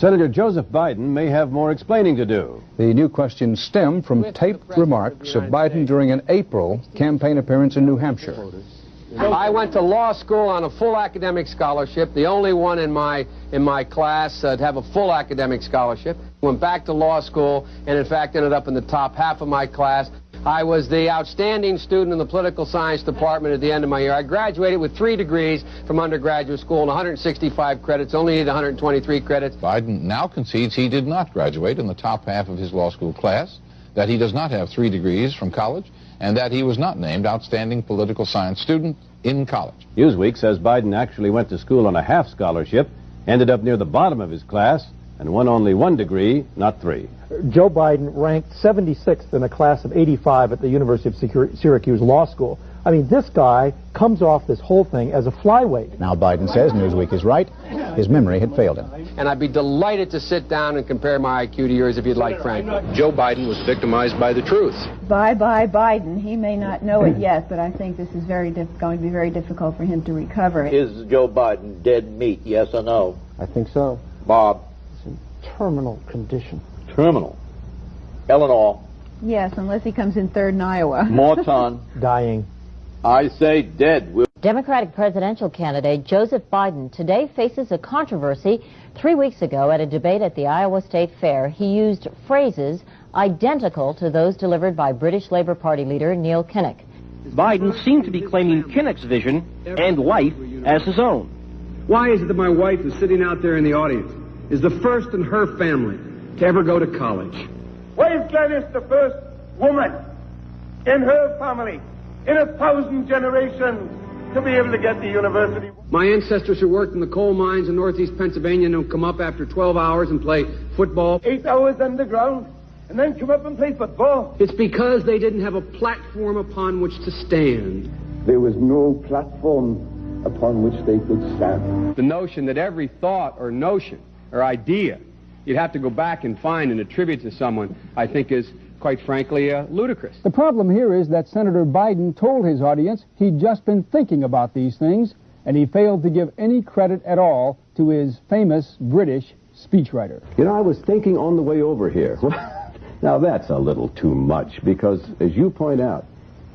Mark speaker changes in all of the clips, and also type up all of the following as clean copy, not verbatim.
Speaker 1: Senator Joseph Biden may have more explaining to do.
Speaker 2: The new questions stem from taped remarks of Biden during an April campaign appearance in New Hampshire.
Speaker 3: I went to law school on a full academic scholarship, the only one in my class to have a full academic scholarship. Went back to law school and, in fact, ended up in the top half of my class. I was the outstanding student in the political science department at the end of my year. I graduated with 3 degrees from undergraduate school and 165 credits, only needed 123 credits.
Speaker 4: Biden now concedes he did not graduate in the top half of his law school class, that he does not have 3 degrees from college, and that he was not named outstanding political science student in college.
Speaker 1: Newsweek says Biden actually went to school on a half scholarship, ended up near the bottom of his class, and won only 1 degree, not 3.
Speaker 5: Joe Biden ranked 76th in a class of 85 at the University of Syracuse Law School. I mean, this guy comes off this whole thing as a flyweight.
Speaker 2: Now Biden says Newsweek is right. His memory had failed him.
Speaker 3: And I'd be delighted to sit down and compare my IQ to yours if you'd like, Frank.
Speaker 4: Joe Biden was victimized by the truth.
Speaker 6: Bye-bye Biden. He may not know it yet, but I think this is going to be very difficult for him to recover.
Speaker 7: Is Joe Biden dead meat, yes or no?
Speaker 5: I think so.
Speaker 7: Bob?
Speaker 5: It's in terminal condition.
Speaker 7: Terminal. Eleanor?
Speaker 6: Yes, unless he comes in third in Iowa.
Speaker 7: Morton?
Speaker 5: Dying.
Speaker 7: I say dead.
Speaker 8: Democratic presidential candidate Joseph Biden today faces a controversy. 3 weeks ago at a debate at the Iowa State Fair, he used phrases identical to those delivered by British Labour Party leader Neil Kinnock.
Speaker 9: Biden seemed to be claiming Kinnock's vision and life as his own.
Speaker 3: Why is it that my wife, who's sitting out there in the audience, is the first in her family to ever go to college?
Speaker 10: Why is Gladys the first woman in her family in 1,000 generations to be able to get to university?
Speaker 3: My ancestors who worked in the coal mines in northeast Pennsylvania don't come up after 12 hours and play football.
Speaker 10: 8 hours underground and then come up and play football.
Speaker 3: It's because they didn't have a platform upon which to stand.
Speaker 11: There was no platform upon which they could stand.
Speaker 3: The notion that every thought or notion or idea you'd have to go back and find and attribute to someone, I think is, quite frankly, ludicrous.
Speaker 12: The problem here is that Senator Biden told his audience he'd just been thinking about these things, and he failed to give any credit at all to his famous British speechwriter.
Speaker 1: You know, I was thinking on the way over here. Now, that's a little too much, because, as you point out,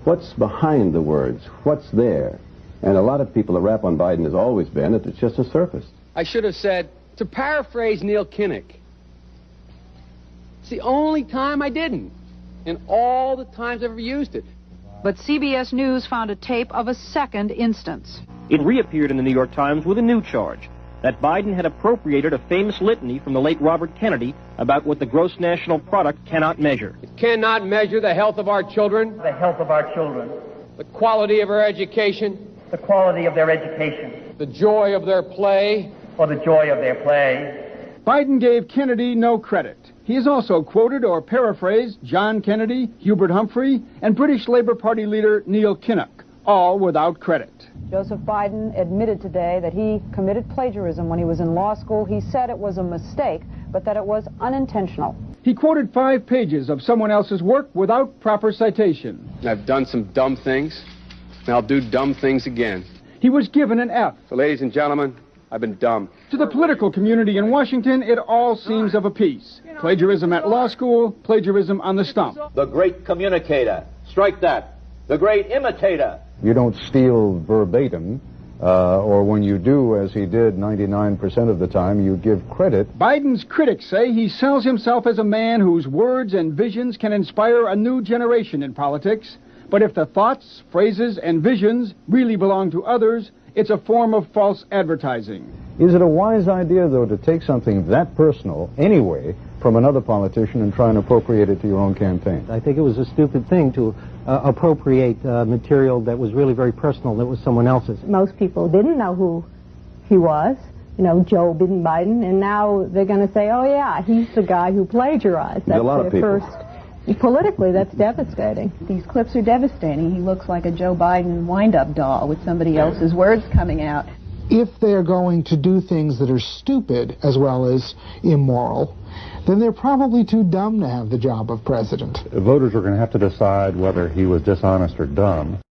Speaker 1: what's behind the words? What's there? And a lot of people, the rap on Biden has always been that it's just a surface.
Speaker 3: I should have said, to paraphrase Neil Kinnock, it's the only time I didn't, and all the times I've ever used it.
Speaker 13: But CBS News found a tape of a second instance.
Speaker 9: It reappeared in the New York Times with a new charge, that Biden had appropriated a famous litany from the late Robert Kennedy about what the gross national product cannot measure.
Speaker 3: It cannot measure the health of our children,
Speaker 10: The health of our children,
Speaker 3: the quality of our education,
Speaker 10: the quality of their education,
Speaker 3: the joy of their play,
Speaker 10: or the joy of their play.
Speaker 12: Biden gave Kennedy no credit. He has also quoted or paraphrased John Kennedy, Hubert Humphrey, and British Labour Party leader Neil Kinnock, all without credit.
Speaker 14: Joseph Biden admitted today that he committed plagiarism when he was in law school. He said it was a mistake, but that it was unintentional.
Speaker 12: He quoted 5 pages of someone else's work without proper citation.
Speaker 3: I've done some dumb things, and I'll do dumb things again.
Speaker 12: He was given an F.
Speaker 3: So, ladies and gentlemen, I've been dumb.
Speaker 12: To the political community in Washington, it all seems of a piece. Plagiarism at law school, plagiarism on the stump.
Speaker 7: The great communicator. Strike that. The great imitator.
Speaker 2: You don't steal verbatim, or when you do, as he did 99% of the time, you give credit.
Speaker 12: Biden's critics say he sells himself as a man whose words and visions can inspire a new generation in politics. But if the thoughts, phrases, and visions really belong to others, it's a form of false advertising.
Speaker 2: Is it a wise idea, though, to take something that personal, anyway, from another politician and try and appropriate it to your own campaign?
Speaker 5: I think it was a stupid thing to appropriate material that was really very personal, that was someone else's.
Speaker 6: Most people didn't know who he was, you know, Joe Biden, and now they're going to say, oh yeah, he's the guy who plagiarized. That's
Speaker 1: a lot of people.
Speaker 6: Politically, that's devastating. These clips are devastating. He looks like a Joe Biden wind-up doll with somebody else's words coming out.
Speaker 15: If they're going to do things that are stupid as well as immoral, then they're probably too dumb to have the job of president.
Speaker 16: Voters are going to have to decide whether he was dishonest or dumb.